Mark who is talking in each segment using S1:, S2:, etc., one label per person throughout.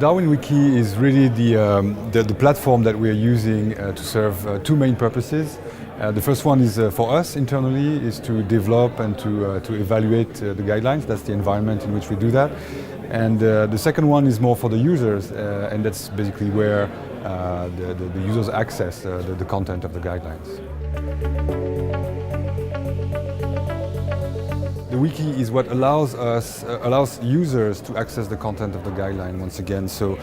S1: DARWIN Wiki is really the platform that we are using to serve two main purposes. The first one is for us internally, is to develop and to evaluate the guidelines. That's the environment in which we do that. And the second one is more for the users, and that's basically where the users access the content of the guidelines. The wiki is what allows users to access the content of the guideline once again. So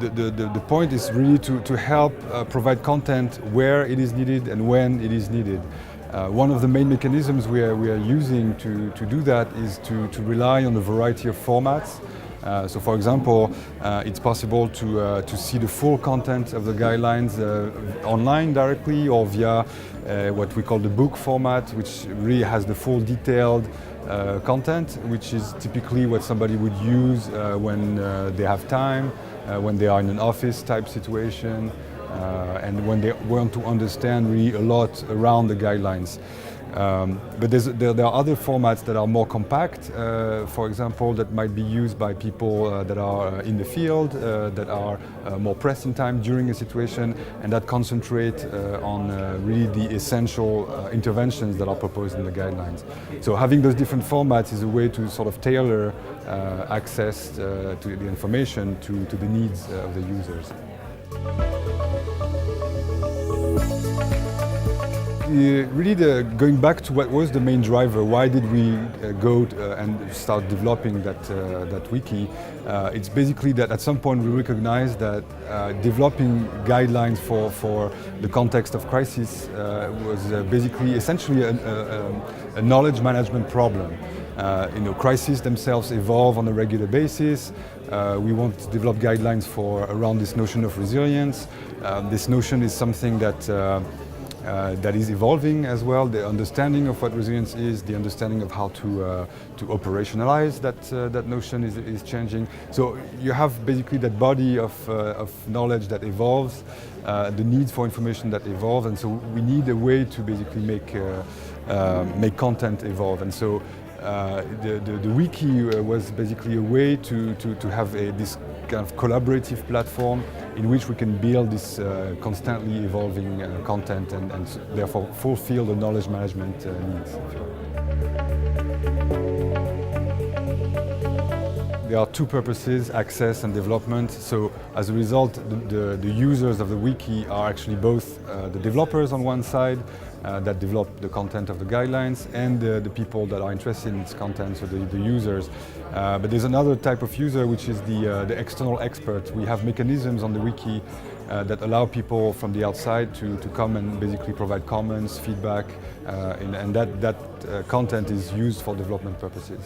S1: the point is really to help provide content where it is needed and when it is needed. One of the main mechanisms we are using to do that is to rely on a variety of formats. So for example, it's possible to see the full content of the guidelines online directly or via what we call the book format, which really has the full detailed content, which is typically what somebody would use when they have time, when they are in an office type situation, and when they want to understand really a lot around the guidelines. But there are other formats that are more compact, for example, that might be used by people that are in the field, that are more pressed in time during a situation, and that concentrate on really the essential interventions that are proposed in the guidelines. So having those different formats is a way to sort of tailor access to the information to the needs of the users. Really, going back to what was the main driver, why did we go and start developing that wiki? It's basically that at some point we recognized that developing guidelines for the context of crisis was basically essentially a knowledge management problem. Crises themselves evolve on a regular basis. We want to develop guidelines around this notion of resilience. This notion is something that is evolving as well. The understanding of what resilience is, the understanding of how to operationalize that notion is changing. So you have basically that body of knowledge that evolves, the needs for information that evolve, and so we need a way to basically make content evolve. And so the wiki was basically a way to have this kind of collaborative platform in which we can build this constantly evolving content and therefore fulfill the knowledge management needs. There are two purposes, access and development. So as a result, the users of the wiki are actually both the developers on one side that develop the content of the guidelines and the people that are interested in its content, so the users. But there's another type of user, which is the external expert. We have mechanisms on the wiki that allow people from the outside to come and basically provide comments, feedback, and that content is used for development purposes.